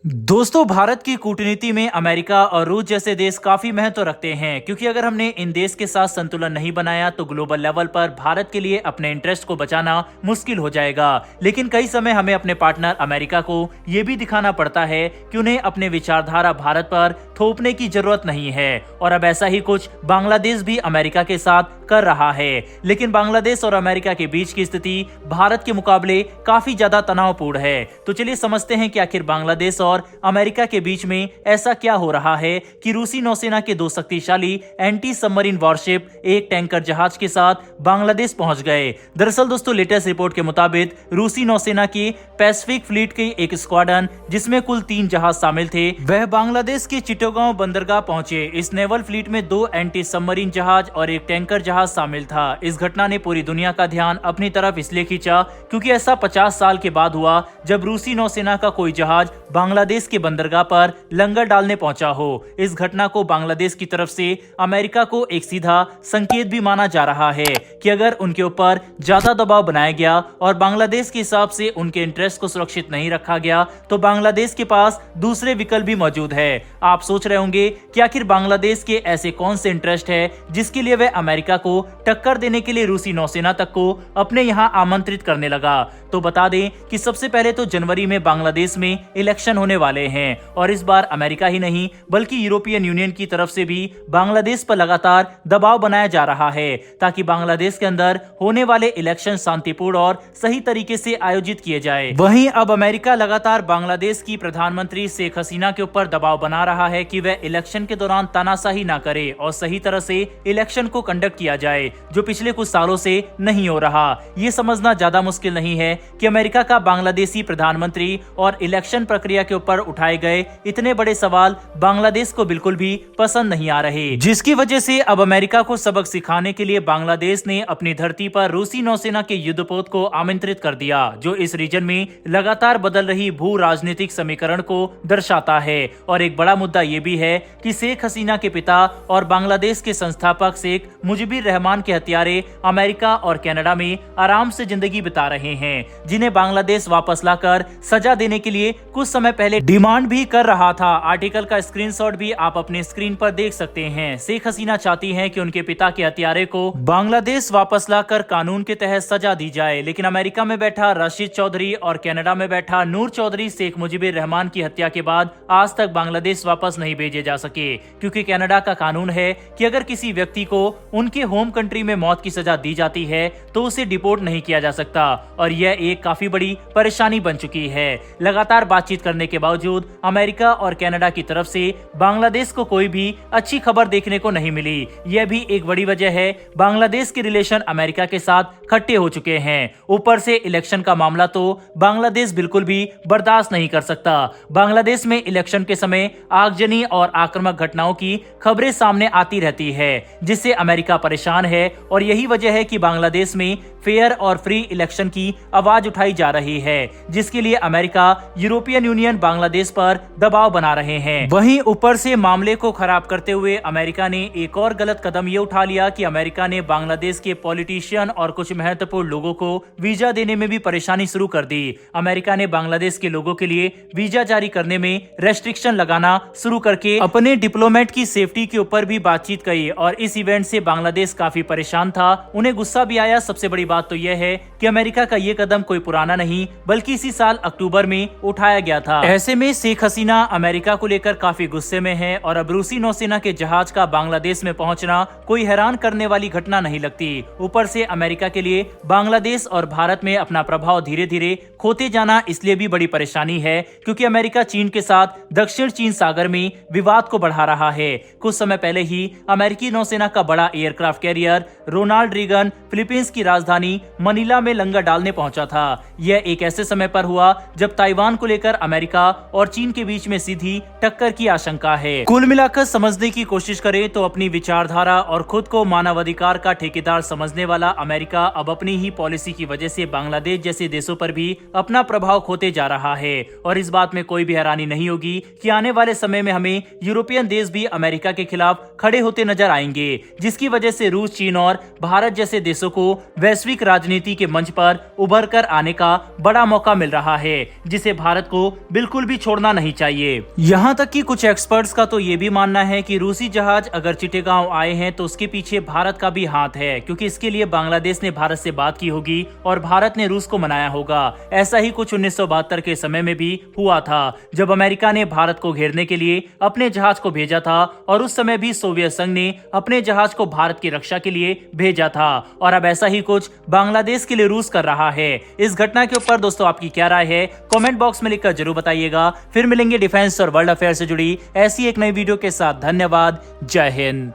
दोस्तों, भारत की कूटनीति में अमेरिका और रूस जैसे देश काफी महत्व रखते हैं, क्योंकि अगर हमने इन देश के साथ संतुलन नहीं बनाया तो ग्लोबल लेवल पर भारत के लिए अपने इंटरेस्ट को बचाना मुश्किल हो जाएगा। लेकिन कई समय हमें अपने पार्टनर अमेरिका को ये भी दिखाना पड़ता है कि उन्हें अपने विचारधारा भारत पर थोपने की जरूरत नहीं है। और अब ऐसा ही कुछ बांग्लादेश भी अमेरिका के साथ कर रहा है। लेकिन बांग्लादेश और अमेरिका के बीच की स्थिति भारत के मुकाबले काफी ज्यादा तनावपूर्ण है। तो चलिए समझते हैं कि आखिर बांग्लादेश और अमेरिका के बीच में ऐसा क्या हो रहा है कि रूसी नौसेना के दो शक्तिशाली एंटी सबमरीन वॉरशिप एक टैंकर जहाज के साथ बांग्लादेश पहुंच गए। दरअसल दोस्तों, लेटेस्ट रिपोर्ट के मुताबिक रूसी नौसेना की पैसिफिक फ्लीट की एक स्क्वाड्रन, जिसमें कुल 3 जहाज शामिल थे, वह बांग्लादेश के चिटगांव बंदरगाह पहुंचे। इस नेवल फ्लीट में 2 एंटी सबमरीन जहाज और एक टैंकर जहाज शामिल था। इस घटना ने पूरी दुनिया का ध्यान अपनी तरफ इसलिए खींचा क्योंकि ऐसा 50 साल के बाद हुआ जब रूसी नौसेना का कोई जहाज बांग्लादेश के बंदरगाह पर लंगर डालने पहुंचा हो। इस घटना को बांग्लादेश की तरफ से अमेरिका को एक सीधा संकेत भी माना जा रहा है कि अगर उनके ऊपर ज्यादा दबाव बनाया गया और बांग्लादेश के हिसाब से उनके इंटरेस्ट को सुरक्षित नहीं रखा गया तो बांग्लादेश के पास दूसरे विकल्प भी मौजूद है। आप सोच रहे होंगे कि आखिर बांग्लादेश के ऐसे कौन से इंटरेस्ट है जिसके लिए वह अमेरिका को टक्कर देने के लिए रूसी नौसेना तक को अपने यहाँ आमंत्रित करने लगा। तो बता दें कि सबसे पहले तो जनवरी में बांग्लादेश में इलेक्शन होने वाले हैं और इस बार अमेरिका ही नहीं बल्कि यूरोपियन यूनियन की तरफ से भी बांग्लादेश पर लगातार दबाव बनाया जा रहा है ताकि बांग्लादेश के अंदर होने वाले इलेक्शन शांतिपूर्ण और सही तरीके से आयोजित किए जाए। वहीं अब अमेरिका लगातार बांग्लादेश की प्रधानमंत्री शेख हसीना के ऊपर दबाव बना रहा है कि वह इलेक्शन के दौरान तानाशाही ना करे और सही तरह से इलेक्शन को कंडक्ट किया जाए, जो पिछले कुछ सालों से नहीं हो रहा। ये समझना ज्यादा मुश्किल नहीं है कि अमेरिका का बांग्लादेशी प्रधानमंत्री और इलेक्शन प्रक्रिया के ऊपर उठाए गए इतने बड़े सवाल बांग्लादेश को बिल्कुल भी पसंद नहीं आ रहे, जिसकी वजह से अब अमेरिका को सबक सिखाने के लिए बांग्लादेश ने अपनी धरती पर रूसी नौसेना के युद्धपोत को आमंत्रित कर दिया, जो इस रीजन में लगातार बदल रही भू राजनीतिक समीकरण को दर्शाता है। और एक बड़ा मुद्दा ये भी है कि शेख हसीना के पिता और बांग्लादेश के संस्थापक शेख मुजीबुर रहमान के हत्यारे अमेरिका और कनाडा में आराम से जिंदगी बिता रहे हैं, जिन्हें बांग्लादेश वापस लाकर सजा देने के लिए कुछ समय पहले डिमांड भी कर रहा था। आर्टिकल का स्क्रीनशॉट भी आप अपने स्क्रीन पर देख सकते हैं। शेख हसीना चाहती हैं कि उनके पिता के हत्यारे को बांग्लादेश वापस लाकर कानून के तहत सजा दी जाए, लेकिन अमेरिका में बैठा रशीद चौधरी और कनाडा में बैठा नूर चौधरी शेख मुजीबुर रहमान की हत्या के बाद आज तक बांग्लादेश वापस नहीं भेजे जा सके, क्योंकि कनाडा का कानून है कि अगर किसी व्यक्ति को उनके होम कंट्री में मौत की सजा दी जाती है तो उसे डिपोर्ट नहीं किया जा सकता। और यह एक काफी बड़ी परेशानी बन चुकी है। लगातार बातचीत करने के बावजूद अमेरिका और कनाडा की तरफ से बांग्लादेश को कोई भी अच्छी खबर देखने को नहीं मिली। यह भी एक बड़ी वजह है। बांग्लादेश के रिलेशन अमेरिका के साथ खट्टे हो चुके हैं। ऊपर से इलेक्शन का मामला तो बांग्लादेश बिल्कुल भी बर्दाश्त नहीं कर सकता। बांग्लादेश में इलेक्शन के समय आगजनी और आक्रामक घटनाओं की खबरें सामने आती रहती है, जिससे अमेरिका परेशान है। और यही वजह है कि बांग्लादेश में फेयर और फ्री इलेक्शन की आवाज उठाई जा रही है, जिसके लिए अमेरिका, यूरोपियन यूनियन बांग्लादेश पर दबाव बना रहे हैं। वहीं ऊपर से मामले को खराब करते हुए अमेरिका ने एक और गलत कदम ये उठा लिया कि अमेरिका ने बांग्लादेश के पॉलिटिशियन और कुछ महत्वपूर्ण लोगों को वीजा देने में भी परेशानी शुरू कर दी। अमेरिका ने बांग्लादेश के लोगों के लिए वीजा जारी करने में रेस्ट्रिक्शन लगाना शुरू करके अपने डिप्लोमेट की सेफ्टी के ऊपर भी बातचीत की और इस इवेंट से बांग्लादेश काफी परेशान था। उन्हें गुस्सा भी आया। सबसे बड़ी बात तो यह है कि अमेरिका का ये कदम कोई पुराना नहीं बल्कि इसी साल अक्टूबर में उठाया गया था। ऐसे में शेख हसीना अमेरिका को लेकर काफी गुस्से में है और अब रूसी नौसेना के जहाज का बांग्लादेश में पहुंचना कोई हैरान करने वाली घटना नहीं लगती। ऊपर से अमेरिका के लिए बांग्लादेश और भारत में अपना प्रभाव धीरे धीरे खोते जाना इसलिए भी बड़ी परेशानी है क्योंकि अमेरिका चीन के साथ दक्षिण चीन सागर में विवाद को बढ़ा रहा है। कुछ समय पहले ही अमेरिकी नौसेना का बड़ा aircraft carrier Ronald Reagan Philippines की राजधानी मनीला में लंगर डालने पहुंचा था। यह एक ऐसे समय पर हुआ जब ताइवान को लेकर अमेरिका और चीन के बीच में सीधी टक्कर की आशंका है। कुल मिलाकर समझने की कोशिश करें तो अपनी विचारधारा और खुद को मानवाधिकार का ठेकेदार समझने वाला अमेरिका अब अपनी ही पॉलिसी की वजह से बांग्लादेश जैसे देशों पर भी अपना प्रभाव खोते जा रहा है। और इस बात में कोई भी हैरानी नहीं होगी कि आने वाले समय में हमें यूरोपियन देश भी अमेरिका के खिलाफ खड़े होते नजर आएंगे, जिसकी वजह से से रूस, चीन और भारत जैसे देशों को वैश्विक राजनीति के मंच पर उभर कर आने का बड़ा मौका मिल रहा है, जिसे भारत को बिल्कुल भी छोड़ना नहीं चाहिए। यहाँ तक कि कुछ एक्सपर्ट्स का तो ये भी मानना है कि रूसी जहाज अगर चिटेगांव आए हैं तो उसके पीछे भारत का भी हाथ है, क्योंकि इसके लिए बांग्लादेश ने भारत से बात की होगी और भारत ने रूस को मनाया होगा। ऐसा ही कुछ 1972 के समय में भी हुआ था, जब अमेरिका ने भारत को घेरने के लिए अपने जहाज को भेजा था और उस समय भी सोवियत संघ ने अपने जहाज को भारत की रक्षा के लिए भेजा था। और अब ऐसा ही कुछ बांग्लादेश के लिए रूस कर रहा है। इस घटना के ऊपर दोस्तों आपकी क्या राय है, कमेंट बॉक्स में लिखकर जरूर बताइएगा। फिर मिलेंगे डिफेंस और वर्ल्ड अफेयर से जुड़ी ऐसी एक नई वीडियो के साथ। धन्यवाद। जय हिंद।